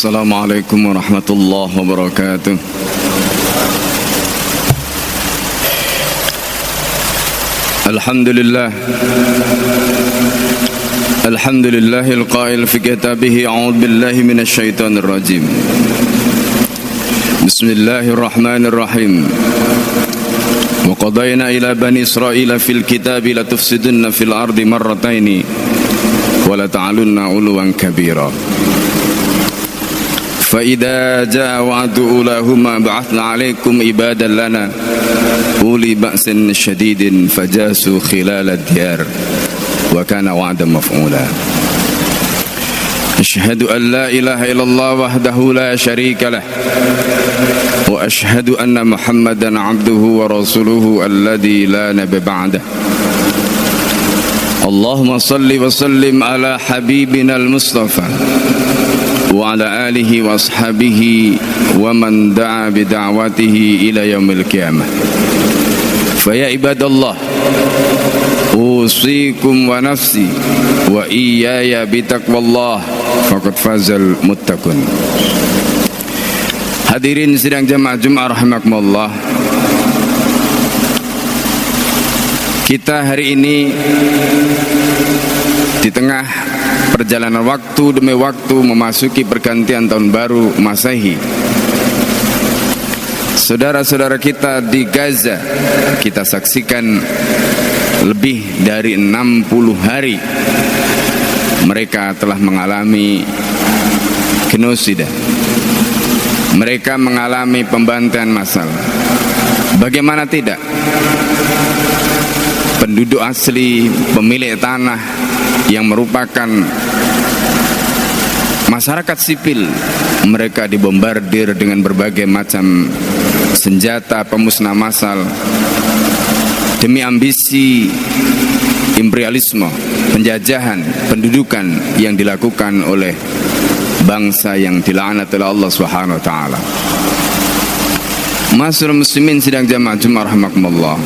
Assalamualaikum warahmatullahi wabarakatuh. Alhamdulillahil qail fi kitabih a'udzu billahi minasy syaithanir rajim. Bismillahirrahmanirrahim. Wa qadayna ila bani Israila fil kitabi la tufsidunna fil ardi marrataini wa la ta'alunna 'uluwan kabira. فإذا جاء وعد أولاهما بعثنا عليكم عبادا لنا أولي بأس شديد فجاسوا خلال الديار وكان وعدا مفعولا أشهد أن لا إله إلا الله وحده لا شريك له وأشهد أن محمدا عبده ورسوله الذي لا نبي بعده اللهم صل وسلم على حبيبنا المصطفى وعلى آله وأصحابه ومن دعا بدعوته إلى يوم القيامة فيا عباد الله أوصيكم ونفسي وإياي بتقوى الله فقد فاز المتقون. Hadirin sidang jamaah Jumat rahimakumullah. Kita hari ini di tengah perjalanan waktu demi waktu memasuki pergantian tahun baru Masehi. Saudara-saudara kita di Gaza, kita saksikan lebih dari 60 hari mereka telah mengalami genosida. Mereka mengalami pembantaian massal. Bagaimana tidak? Penduduk asli, pemilik tanah yang merupakan masyarakat sipil, mereka dibombardir dengan berbagai macam senjata pemusnah massal demi ambisi imperialisme, penjajahan, pendudukan yang dilakukan oleh bangsa yang dilaknat oleh Allah Subhanahu wa taala. Ma'asyiral muslimin sidang jamaah Jumat rahimakumullah.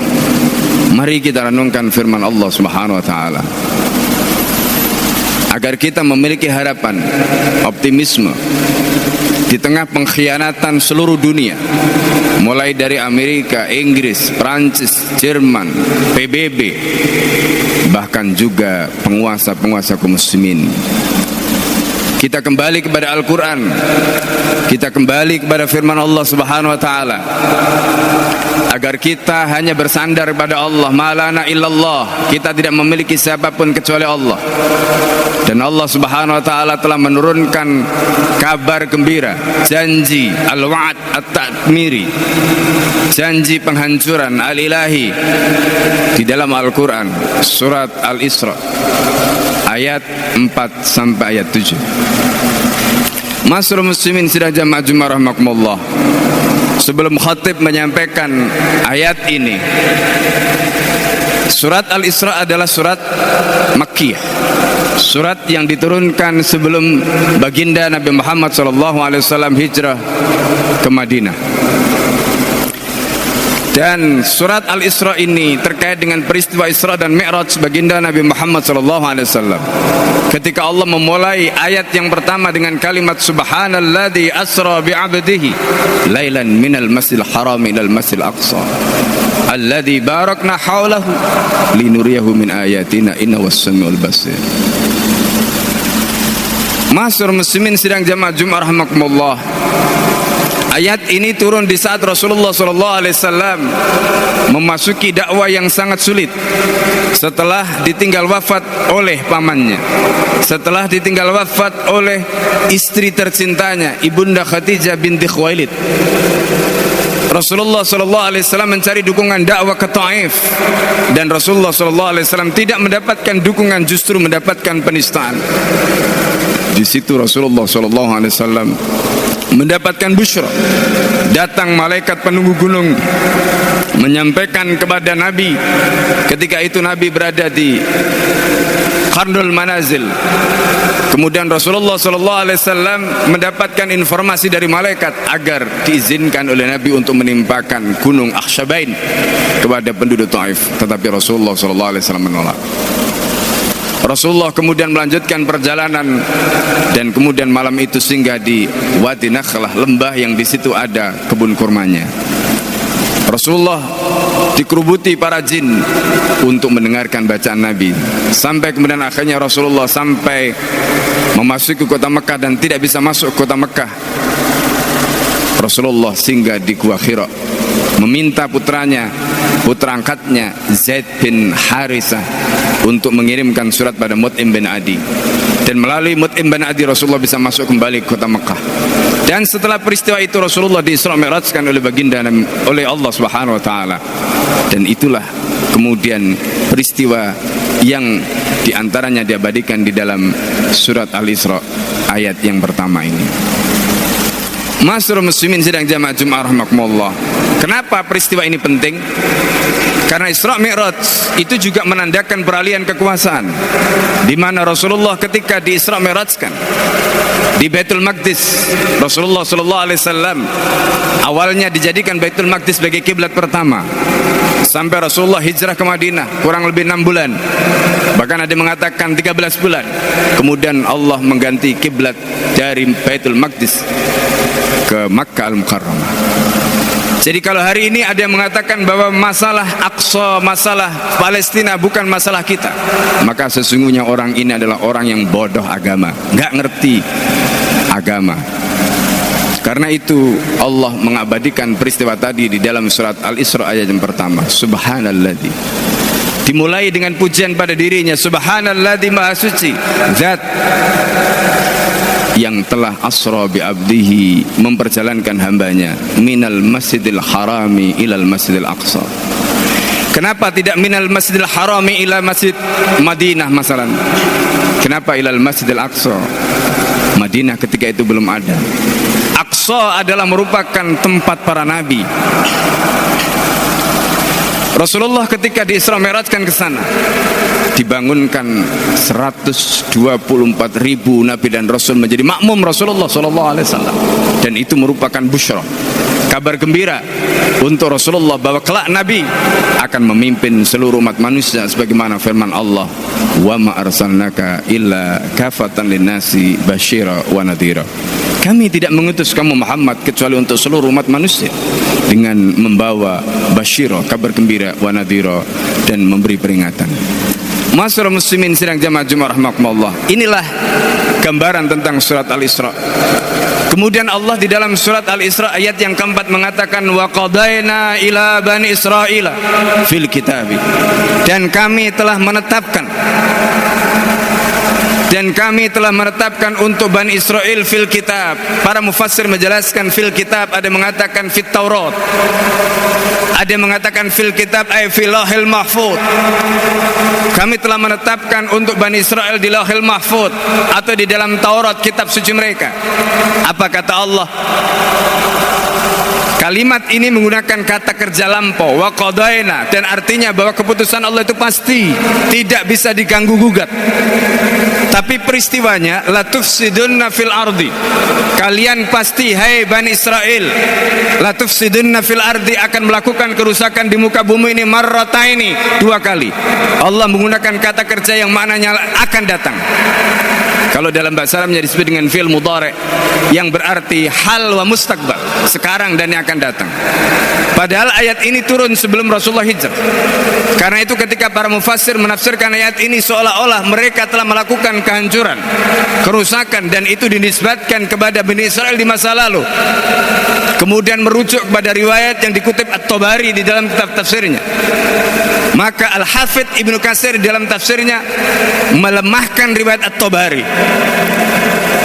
Mari kita renungkan firman Allah Subhanahu wa taala agar kita memiliki harapan, optimisme di tengah pengkhianatan seluruh dunia, mulai dari Amerika, Inggris, Prancis, Jerman, PBB, bahkan juga penguasa-penguasa kaum muslimin. Kita kembali kepada Al-Quran, kita kembali kepada firman Allah Subhanahu wa taala agar kita hanya bersandar pada Allah. Malana illallah, kita tidak memiliki siapapun kecuali Allah. Dan Allah Subhanahu wa taala telah menurunkan kabar gembira, janji al-wa'd at-ta'miri, janji penghancuran al-ilahi di dalam Al-Quran surat Al-Isra ayat 4 sampai ayat 7. Ma'asyiral muslimin sidang jamaah Jumat rahimakumullah. Sebelum khatib menyampaikan ayat ini, surat Al-Isra adalah surat Makkiyah, surat yang diturunkan sebelum baginda Nabi Muhammad SAW hijrah ke Madinah. Dan surat Al-Isra ini terkait dengan peristiwa Isra dan Mi'raj baginda Nabi Muhammad SAW. Ketika Allah memulai ayat yang pertama dengan kalimat Subhanalladzi asra bi'abdihi lailan minal masjidil haram ilal masjidil aqsa alladzi barakna haulahu linuriyahu min ayatina innahu was-sami'ul basir. Ma'asyiral muslimin sidang jamaah Jumat rahimakumullah. Ayat ini turun di saat Rasulullah SAW memasuki dakwah yang sangat sulit setelah ditinggal wafat oleh pamannya, setelah ditinggal wafat oleh istri tercintanya, Ibunda Khadijah binti Khuwailid. Rasulullah SAW mencari dukungan dakwah ke Taif, dan Rasulullah SAW tidak mendapatkan dukungan, justru mendapatkan penistaan. Di situ Rasulullah SAW mendapatkan busyra. Datang malaikat penunggu gunung menyampaikan kepada Nabi, ketika itu Nabi berada di Qarnul Manazil. Kemudian Rasulullah SAW mendapatkan informasi dari malaikat agar diizinkan oleh Nabi untuk menimpakan gunung Akhshabain kepada penduduk Taif, tetapi Rasulullah SAW menolak. Rasulullah kemudian melanjutkan perjalanan dan kemudian malam itu singgah di Wadi Nakhlah, lembah yang di situ ada kebun kurmanya. Rasulullah dikerubuti para jin untuk mendengarkan bacaan Nabi, sampai kemudian akhirnya Rasulullah sampai memasuki kota Mekah dan tidak bisa masuk kota Mekah. Rasulullah singgah di Gua Hira, meminta putranya, putra angkatnya Zaid bin Harisah untuk mengirimkan surat pada Mut'im bin Adi, dan melalui Mut'im bin Adi Rasulullah bisa masuk kembali ke kota Mekah. Dan setelah peristiwa itu Rasulullah di-Isra Mi'rajkan oleh baginda oleh Allah Subhanahu wa taala. Dan itulah kemudian peristiwa yang diantaranya diabadikan di dalam surat Al-Isra ayat yang pertama ini. Ma'asyiral muslimin sidang jamaah Jumat rahimakumullah. Kenapa peristiwa ini penting? Karena Isra Mi'raj itu juga menandakan peralihan kekuasaan, di mana Rasulullah ketika di Isra Mi'rajkan di Baitul Maqdis, Rasulullah sallallahu alaihi wasallam awalnya dijadikan Baitul Maqdis sebagai kiblat pertama, sampai Rasulullah hijrah ke Madinah kurang lebih 6 bulan, bahkan ada yang mengatakan 13 bulan. Kemudian Allah mengganti kiblat dari Baitul Maqdis ke Makkah Al-Mukarramah. Jadi kalau hari ini ada yang mengatakan bahwa masalah Aqsa, masalah Palestina bukan masalah kita, maka sesungguhnya orang ini adalah orang yang bodoh agama, nggak ngerti agama. Karena itu Allah mengabadikan peristiwa tadi di dalam surat Al-Isra ayat yang pertama. Subhanalladzi, dimulai dengan pujian pada dirinya. Subhanalladzi, maha suci zat yang telah asra bi abdihi, memperjalankan hambanya, minal masjidil harami ilal masjidil aqsa. Kenapa tidak minal masjidil harami ila masjid Madinah masalan? Kenapa ilal masjidil aqsa? Madinah ketika itu belum ada. Aqsa adalah merupakan tempat para nabi. Rasulullah ketika di Isra Mi'rajkan ke sana, dibangunkan 124.000 nabi dan rasul menjadi makmum Rasulullah sallallahu alaihi wasallam, dan itu merupakan busyra, kabar gembira untuk Rasulullah bahwa kelak nabi akan memimpin seluruh umat manusia sebagaimana firman Allah, wa ma arsalnaka illa kafatan linnasi basyira wa nadhira. Kami tidak mengutus kamu Muhammad kecuali untuk seluruh umat manusia dengan membawa basyira, kabar gembira, wa nadhira, dan memberi peringatan. Ma'asyiral muslimin sidang jamaah Jumat rahimakumullah. Inilah gambaran tentang surat Al-Isra. Kemudian Allah di dalam surat Al-Isra ayat yang keempat mengatakan, wa qadaina ila bani Israila fil kitabi, dan kami telah menetapkan untuk Bani Israel fil kitab. Para mufassir menjelaskan fil kitab, ada yang mengatakan fit Taurat, ada yang mengatakan fil kitab ay fil lauhil mahfuz. Kami telah menetapkan untuk Bani Israel di lauhil mahfuz atau di dalam Taurat, kitab suci mereka. Apa kata Allah? Kalimat ini menggunakan kata kerja lampau, wa qadaina, dan artinya bahwa keputusan Allah itu pasti, tidak bisa diganggu gugat. Tapi peristiwanya, la tufsidunna fil ardi, kalian pasti hai Bani Israel, la tufsidunna fil ardi, akan melakukan kerusakan di muka bumi ini marrataini, 2 kali. Allah menggunakan kata kerja yang maknanya akan datang. Kalau dalam bahasa Arabnya disebut dengan fi'il mudhari' yang berarti hal wa mustaqbal, sekarang dan yang akan datang. Padahal ayat ini turun sebelum Rasulullah hijrah. Karena itu ketika para mufassir menafsirkan ayat ini seolah-olah mereka telah melakukan kehancuran, kerusakan, dan itu dinisbatkan kepada Bani Israel di masa lalu. Kemudian merujuk kepada riwayat yang dikutip At-Tabari di dalam kitab tafsirnya. Maka Al-Hafidh Ibnu Katsir di dalam tafsirnya melemahkan riwayat At-Tabari.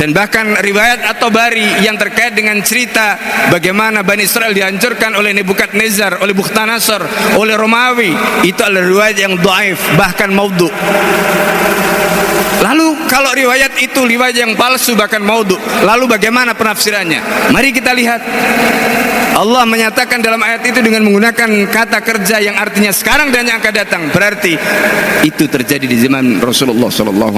Dan bahkan riwayat At-Tabari yang terkait dengan cerita bagaimana Bani Israel dihancurkan oleh Nebukadnezar, oleh Bukhtanasar, oleh Romawi, itu adalah riwayat yang dhaif, bahkan maudhu. Lalu kalau riwayat itu riwayat yang palsu, bahkan maudhu, lalu bagaimana penafsirannya? Mari kita lihat. Allah menyatakan dalam ayat itu dengan menggunakan kata kerja yang artinya sekarang dan yang akan datang. Berarti itu terjadi di zaman Rasulullah SAW.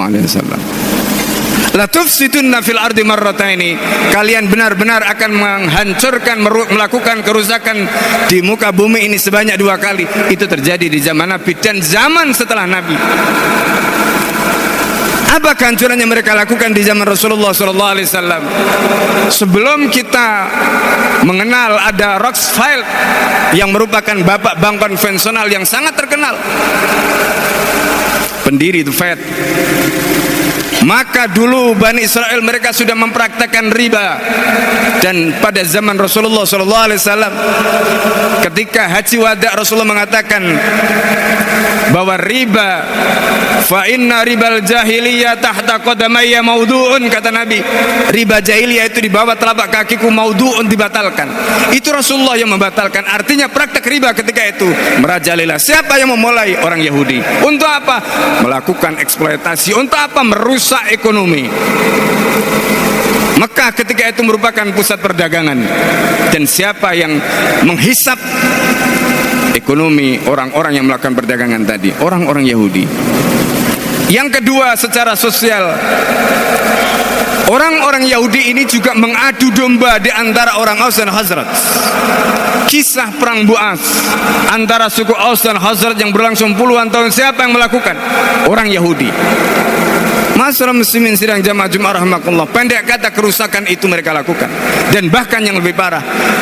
La tufsidunna fil ardi marrataini, kalian benar-benar akan menghancurkan, melakukan kerusakan di muka bumi ini sebanyak 2 kali. Itu terjadi di zaman Nabi dan zaman setelah Nabi. Apa kehancuran yang mereka lakukan di zaman Rasulullah SAW? Sebelum kita mengenal ada Rothschild yang merupakan bapak bank konvensional yang sangat terkenal, pendiri itu Fed, maka dulu Bani Israel mereka sudah mempraktekkan riba. Dan pada zaman Rasulullah SAW, ketika haji wada, Rasulullah mengatakan bahwa riba, fa inna ribal jahiliyah tahta qadamayya maudu'un, kata Nabi, riba jahiliyah itu di bawah telapak kakiku, maudu'un, dibatalkan. Itu Rasulullah yang membatalkan. Artinya praktek riba ketika itu merajalela. Siapa yang memulai? Orang Yahudi. Untuk apa? Melakukan eksploitasi. Untuk apa? Merusak ekonomi. Mekah ketika itu merupakan pusat perdagangan. Dan siapa yang menghisap ekonomi orang-orang yang melakukan perdagangan tadi? Orang-orang Yahudi. Yang kedua, secara sosial, orang-orang Yahudi ini juga mengadu domba di antara orang Aus dan Khazraj. Kisah perang Bu'as antara suku Aus dan Khazraj yang berlangsung puluhan tahun, siapa yang melakukan? Orang Yahudi. Masyarakat muslimin sidang jamaah Jumat rahimakumullah, pendek kata, kerusakan itu mereka lakukan. Dan bahkan yang lebih parah,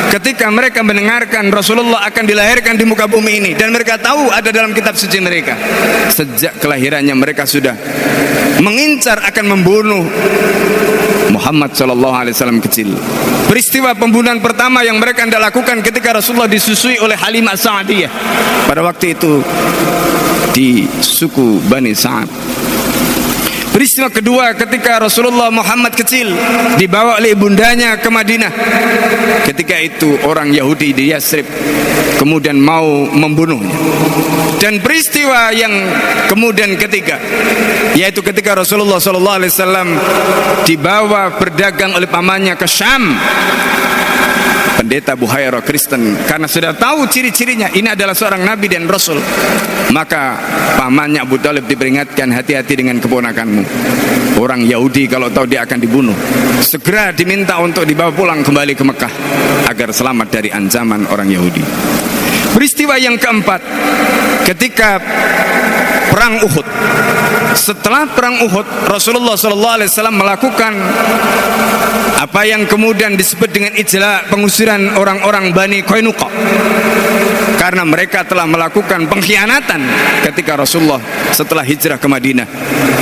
ketika mereka mendengarkan Rasulullah akan dilahirkan di muka bumi ini, dan mereka tahu ada dalam kitab suci mereka, sejak kelahirannya mereka sudah mengincar akan membunuh Muhammad SAW kecil. Peristiwa pembunuhan pertama yang mereka hendak lakukan ketika Rasulullah disusui oleh Halimah Sa'diyah pada waktu itu di suku Bani Sa'ad. Peristiwa kedua ketika Rasulullah Muhammad kecil dibawa oleh ibundanya ke Madinah. Ketika itu orang Yahudi di Yasrib kemudian mau membunuhnya. Dan peristiwa yang kemudian ketiga, yaitu ketika Rasulullah SAW dibawa berdagang oleh pamannya ke Syam, pendeta Buhaira Kristen, karena sudah tahu ciri-cirinya ini adalah seorang nabi dan rasul, maka pamannya Abu Talib diperingatkan, hati-hati dengan keponakanmu. Orang Yahudi kalau tahu dia akan dibunuh, segera diminta untuk dibawa pulang kembali ke Mekah agar selamat dari ancaman orang Yahudi. Peristiwa yang keempat, ketika perang Uhud. Setelah perang Uhud, Rasulullah SAW melakukan apa yang kemudian disebut dengan ijla, pengusiran orang-orang Bani Qainuqa, karena mereka telah melakukan pengkhianatan ketika Rasulullah setelah hijrah ke Madinah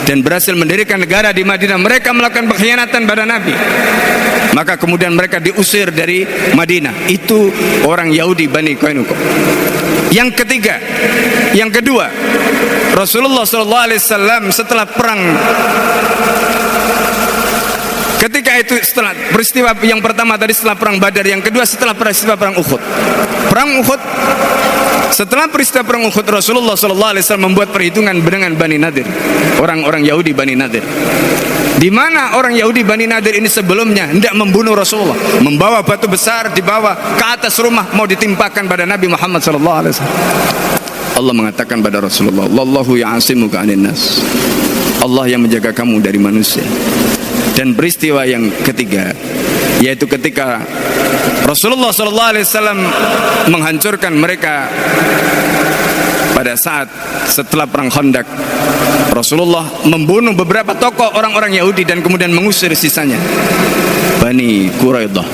dan berhasil mendirikan negara di Madinah. Mereka melakukan pengkhianatan pada Nabi, maka kemudian mereka diusir dari Madinah. Itu orang Yahudi Bani Qainuqa. Yang ketiga, yang kedua, Rasulullah SAW setelah perang, ketika itu setelah peristiwa yang pertama tadi setelah perang Badar, yang kedua setelah peristiwa perang Uhud. Perang Uhud, setelah peristiwa perang Uhud, Rasulullah SAW membuat perhitungan dengan Bani Nadir, orang-orang Yahudi Bani Nadir, di mana orang Yahudi Bani Nadir ini sebelumnya hendak membunuh Rasulullah, membawa batu besar dibawa ke atas rumah mau ditimpakan pada Nabi Muhammad SAW. Allah mengatakan pada Rasulullah, "Wallahu ya'asimuka 'anin nas." Allah yang menjaga kamu dari manusia. Dan peristiwa yang ketiga, yaitu ketika Rasulullah SAW menghancurkan mereka pada saat setelah perang Khandaq. Rasulullah membunuh beberapa tokoh orang-orang Yahudi dan kemudian mengusir sisanya, Bani Quraidah.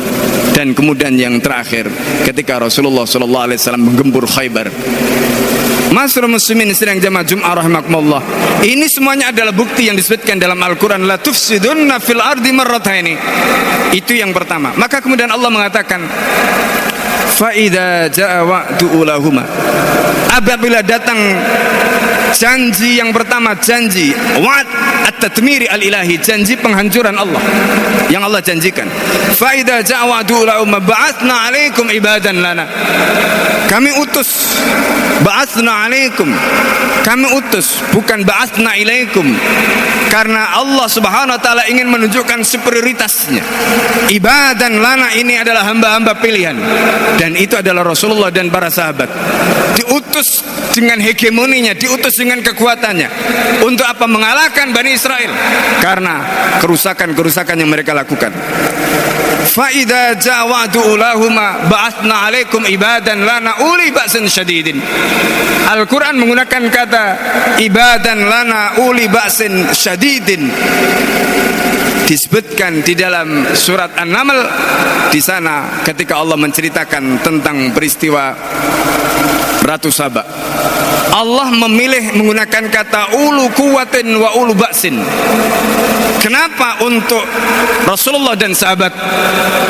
Dan kemudian yang terakhir, ketika Rasulullah SAW menggempur Khaybar. Masyarakat muslimin sidang jamaah Jumat rahimakumullah, ini semuanya adalah bukti yang disebutkan dalam Al-Quran, la tufsidunna fil ardi marrataini. Itu yang pertama. Maka kemudian Allah mengatakan, fa idza jaa wa'du ulahuma, apabila datang janji yang pertama, janji wa'd at-tatmiri al-ilahi, janji penghancuran Allah yang Allah janjikan. Fa idza jaa wa'du ulahuma ba'atsna 'alaikum ibadan lana. Kami utus, ba'atsna 'alaikum, kami utus, bukan ba'atsna ilaikum, karena Allah Subhanahu wa taala ingin menunjukkan superioritasnya. Ibadan lana ini adalah hamba-hamba pilihan, dan itu adalah Rasulullah dan para sahabat. Diutus dengan hegemoninya, diutus dengan kekuatannya. Untuk apa? Mengalahkan Bani Israel karena kerusakan-kerusakan yang mereka lakukan. fa idza jaa wa'du ulahuma ba'atsna 'alaikum ibadan lana uli ba'sin syadidin. Al-Quran menggunakan kata ibadan lana uli ba'sin syadidin. Disebutkan di dalam surat An-Naml, di sana ketika Allah menceritakan tentang peristiwa Ratu Saba, Allah memilih menggunakan kata ulu kuwatin wa ulu ba'sin. Kenapa untuk Rasulullah dan sahabat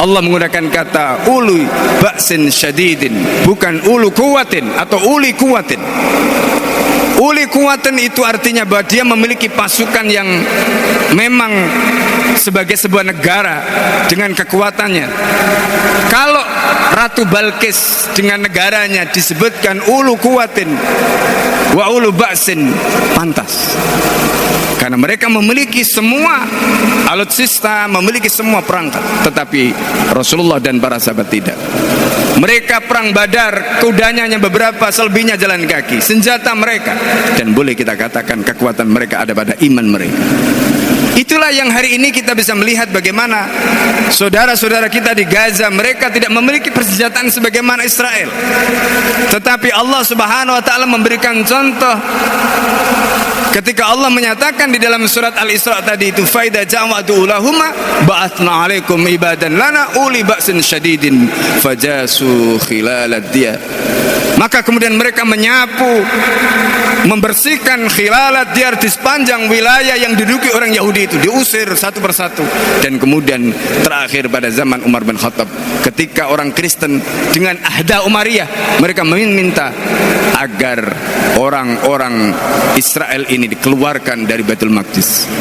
Allah menggunakan kata ulu ba'sin syadidin, bukan ulu kuwatin atau uli kuwatin? Uli kuwatin itu artinya bahwa dia memiliki pasukan yang memang sebagai sebuah negara dengan kekuatannya. Kalau Ratu Balkis dengan negaranya disebutkan ulu kuwatin wa ulu ba'sin, pantas, karena mereka memiliki semua alutsista, memiliki semua perangkat. Tetapi Rasulullah dan para sahabat tidak. Mereka perang Badar, kudanya hanya beberapa, selebihnya jalan kaki. Senjata mereka, dan boleh kita katakan kekuatan mereka ada pada iman mereka. Itulah yang hari ini kita bisa melihat bagaimana saudara-saudara kita di Gaza, mereka tidak memiliki persenjataan sebagaimana Israel. Tetapi Allah Subhanahu wa taala memberikan contoh ketika Allah menyatakan di dalam surat Al-Isra tadi itu, faida ja'watu ulahuma ba'atsna 'alaikum ibadan lana uli ba'sin syadidin fajasu khilalad diyar. Maka kemudian mereka menyapu, membersihkan khilalat diyar, di sepanjang wilayah yang diduduki orang Yahudi itu, diusir satu persatu. Dan kemudian terakhir pada zaman Umar bin Khattab, ketika orang Kristen dengan ahda Umariyah, mereka meminta agar orang-orang Israel ini dikeluarkan dari Baitul Maqdis.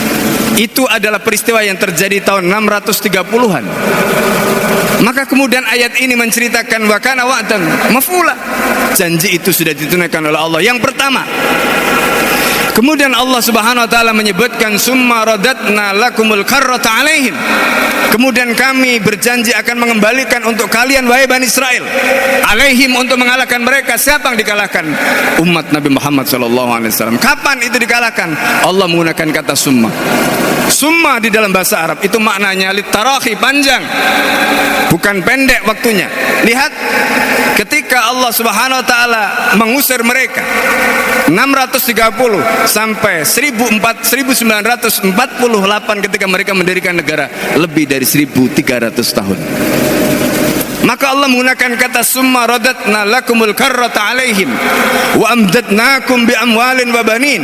Itu adalah peristiwa yang terjadi tahun 630-an. Maka kemudian ayat ini menceritakan wa kana wa'dan maf'ula. Janji itu sudah ditunaikan oleh Allah. Yang pertama, kemudian Allah Subhanahu wa taala menyebutkan summa radatna lakumul karrata 'alaihim. Kemudian kami berjanji akan mengembalikan untuk kalian wahai Bani Israel, alaihim, untuk mengalahkan mereka. Siapa yang dikalahkan? Umat Nabi Muhammad SAW. Kapan itu dikalahkan? Allah menggunakan kata summa. Summa di dalam bahasa Arab itu maknanya litarahi, panjang, bukan pendek waktunya. Lihat ketika Allah Subhanahu wa taala mengusir mereka 630 sampai 1948 ketika mereka mendirikan negara, lebih dari 1300 tahun. Maka Allah menggunakan kata summa radatna lakumul karrata 'alaihim wa amdadnakum bi amwalin wa banin.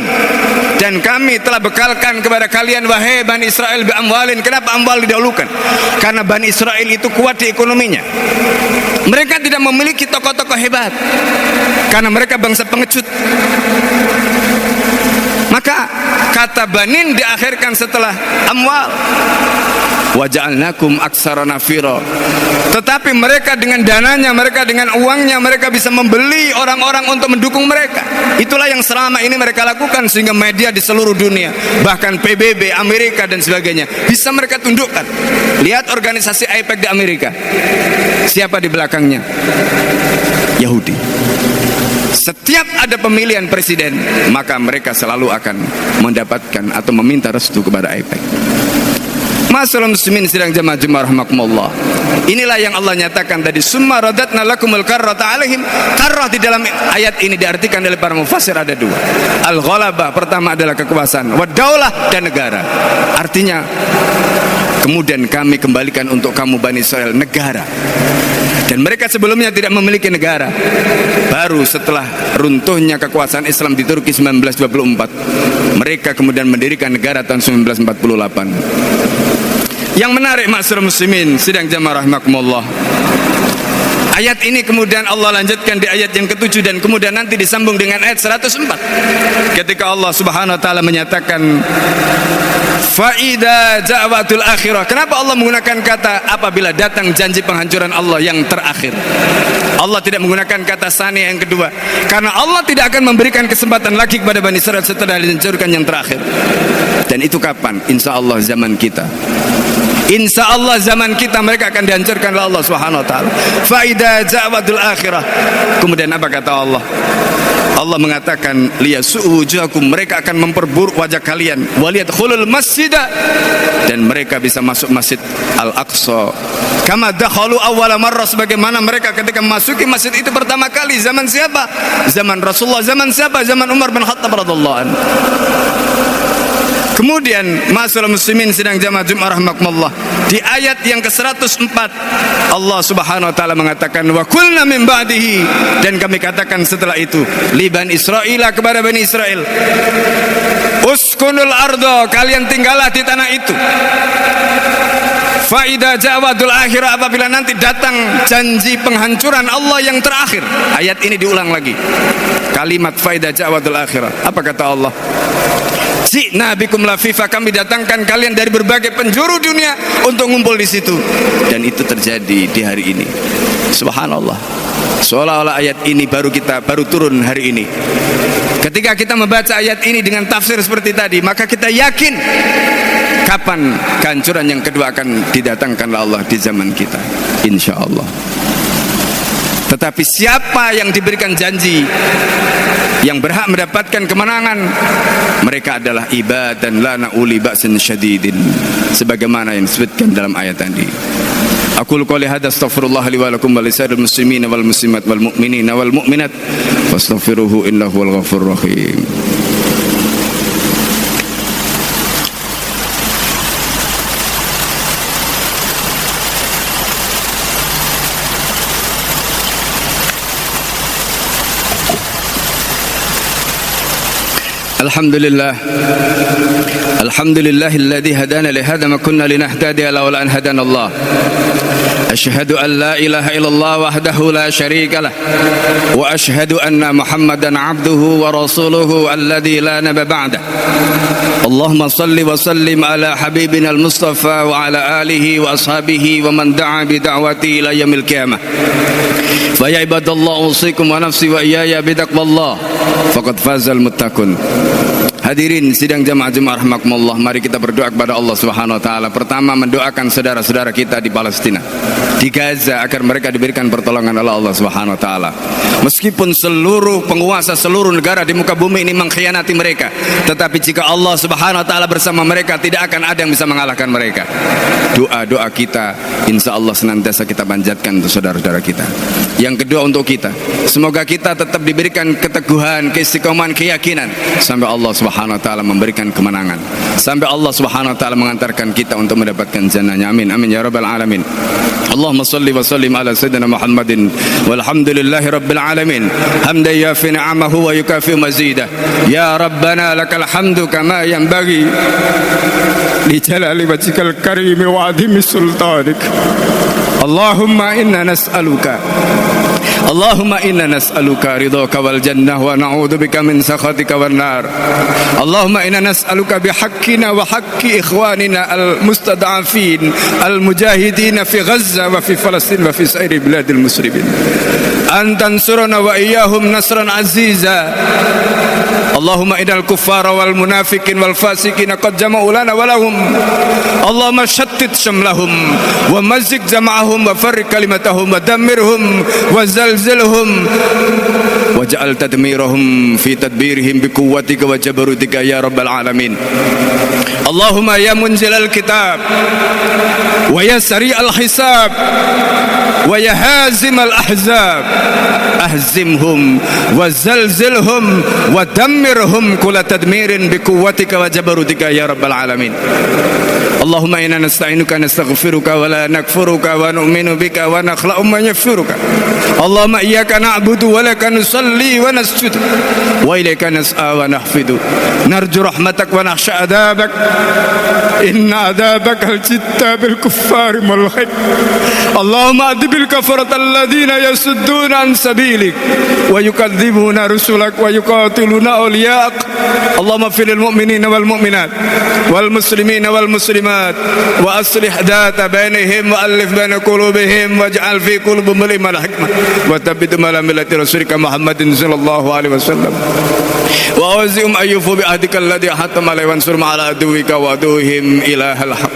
Dan kami telah bekalkan kepada kalian wahai Bani Israel bi amwalin. Kenapa amwal didahulukan? Karena Bani Israel itu kuat di ekonominya. Mereka tidak memiliki tokoh-tokoh hebat karena mereka bangsa pengecut. Maka kata banin diakhirkan setelah amwal. Wa ja'alnakum aksara nafira. Tetapi mereka dengan dananya, mereka dengan uangnya, mereka bisa membeli orang-orang untuk mendukung mereka. Itulah yang selama ini mereka lakukan, sehingga media di seluruh dunia, bahkan PBB Amerika dan sebagainya, bisa mereka tundukkan. Lihat organisasi AIPAC di Amerika, siapa di belakangnya? Yahudi. Setiap ada pemilihan presiden, maka mereka selalu akan mendapatkan atau meminta restu kepada AIPAC. Masyaallah muslimin sidang jamaah Jumat rahimakumullah. Inilah yang Allah nyatakan tadi, summa radatna lakumul karrata 'alaihim. Karrah di dalam ayat ini diartikan oleh para mufassir ada dua. Al-ghalabah, pertama adalah kekuasaan, wa daulah, dan negara. Artinya kemudian kami kembalikan untuk kamu Bani Israel negara. Dan mereka sebelumnya tidak memiliki negara. Baru setelah runtuhnya kekuasaan Islam di Turki 1924, mereka kemudian mendirikan negara tahun 1948. Yang menarik ma'asyiral muslimin sidang jamaah rahimakumullah, ayat ini kemudian Allah lanjutkan di ayat yang ke-7 dan kemudian nanti disambung dengan ayat 104 ketika Allah Subhanahu wa taala menyatakan fa idza ja'watul akhirah. Kenapa Allah menggunakan kata apabila datang janji penghancuran Allah yang terakhir? Allah tidak menggunakan kata sani yang kedua, karena Allah tidak akan memberikan kesempatan lagi kepada Bani Israel setelah dihancurkan yang terakhir. Dan itu kapan? Insya Allah zaman kita. Insya Allah zaman kita mereka akan dihancurkan oleh Allah Subhanahu wa taala. Fa idza ja'watul akhirah. Kemudian apa kata Allah? Allah mengatakan liyasu'u wujuhakum, mereka akan memperburuk wajah kalian, waliyadkhulul masjidah, dan mereka bisa masuk Masjid Al-Aqsa kama dakhalu awwala marrah, sebagaimana mereka ketika memasuki masjid itu pertama kali. Zaman siapa? Zaman Rasulullah. Zaman siapa? Zaman Umar bin Khattab radhiyallahu anhu. Kemudian ma'asyiral muslimin sidang jamaah Jumat rahimakumullah, di ayat yang ke-104 Allah Subhanahu wa taala mengatakan wa qulna min ba'dihi, dan kami katakan setelah itu li bani Israil, kepada Bani Israel, uskunul ardo, kalian tinggallah di tanah itu. Faida jawadul akhirah, apabila nanti datang janji penghancuran Allah yang terakhir. Ayat ini diulang lagi, kalimat faida jawadul akhirah. Apa kata Allah? Ji'na bikum lafifa, kami datangkan kalian dari berbagai penjuru dunia untuk ngumpul di situ. Dan itu terjadi di hari ini. Subhanallah. Seolah-olah ayat ini baru turun hari ini. Ketika kita membaca ayat ini dengan tafsir seperti tadi, maka kita yakin kapan kehancuran yang kedua akan didatangkan oleh Allah di zaman kita, insya Allah. Tetapi siapa yang diberikan janji yang berhak mendapatkan kemenangan, mereka adalah ibadan lana uli ba'sin syadidin, sebagaimana yang disebutkan dalam ayat tadi. Aqulu qouli hadza astaghfirullah li wa lakum wa lisa'iril muslimin wal muslimat wal mu'minin wal mu'minat wastaghfiruhu innahu wal ghafurur rahim. Alhamdulillah, alhamdulillahilladzi hadana li hadza ma kunna linahtadiya laula an hadana Allah. Asyhadu an la ilaha illallah wahdahu la syarika lah, wa asyhadu anna Muhammadan abduhu wa rasuluhu alladzi la nabiyya ba'dah. Allahumma salli wa sallim ala habibina al-Mustafa wa ala alihi wa ashabihi wa man da'a bi da'wati ila yaumil qiyamah. Fa ya ibadallah, usikum wa nafsi wa iyaya bi taqwallah, faqad fazal muttaqun. Hadirin sidang jamaah Jumat rahimakumullah, mari kita berdoa kepada Allah Subhanahu wa taala. Pertama, mendoakan saudara-saudara kita di Palestina, di Gaza, agar mereka diberikan pertolongan oleh Allah Subhanahu wa taala. Meskipun seluruh penguasa seluruh negara di muka bumi ini mengkhianati mereka, tetapi jika Allah Subhanahu wa taala bersama mereka, tidak akan ada yang bisa mengalahkan mereka. Doa-doa kita insya Allah senantiasa kita panjatkan untuk saudara-saudara kita. Yang kedua, untuk kita, semoga kita tetap diberikan keteguhan, keistiqomahan, keyakinan sampai Allah Subhanahu wa taala memberikan kemenangan, sampai Allah Subhanahu wa taala mengantarkan kita untuk mendapatkan jannahnya. Amin amin ya rabbal alamin. Allahumma salli wa sallim ala sayyidina Muhammadin walhamdulillahi rabbil alamin, hamdan yafi ni'amahu wa yukafi mazidah. Ya rabbana lakal hamdu kama yanbaghi li jalali wajhikal karim wa adhimi sultanik. Allahumma inna nas'aluka ridhaka wal jannah wa na'udzu bika min sakhatika wan nar. Allahumma inna nas'aluka bihaqqina wa haqqi ikhwanina al-mustad'afin al-mujahidin fi Gaza wa fi Palestin wa fi sa'iri biladil muslimin, an tansurana wa iyyahum nasran aziza. Allahumma innal kuffara wal munafiqin wal fasiqin qad jama'u lana wa lahum. Allahumma shattit shamlahum wa mazzik jama'ahum wa farriq kalimatahum wa dammirhum wa zalzilhum waj'al tadmirahum fi tadbirihim bi quwwatika wa jabarutika ya rabbal alamin. Allahumma ya munzilal kitab wa ya sari'al hisab wa ya hazimal ahzab, ahzimhum wa zalzilhum wa dammirhum kulla tadmirin bi quwwatika wa jabarutika ya rabbal alamin. Allahumma inna nasta'inuka nastaghfiruka wa la nakfuruka wa nu'minu bika wa nakhla'u man yaghfiruka. Allahumma iyyaka na'budu wa laka nusalli wa nasjudu wa ilayka nas'a wa nahfidu, narju rahmatak wa nakhsha adabak, inna adabaka al-jitta bil kuffari wal khayr. Allahumma adbil kafarata alladhina yasudduna an sabilik wa yukadzibuna rusulak wa yuqatiluna awliyaak. Allahumma fil mu'minina wal mu'minat wal muslimina wal muslimat wa aslih data bainihim wa alif baina qulubihim waj'al fi qulubihim al hikmah wa tabitu ala millati rasulika Muhammadin sallallahu alaihi wasallam wa awzihum ayyufu bi ahdika alladhi hatama alaihi wansur ma'ala aduwika wa aduhim ilahal haq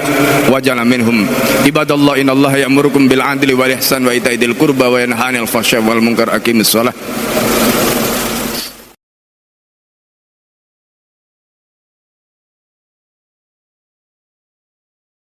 waj'al minhum. Ibadallah, innallaha ya'murukum bil 'adli wal ihsan wa ita'i dzil qurba wa yanha 'anil fahsya'i wal munkar. Aqimis shalah.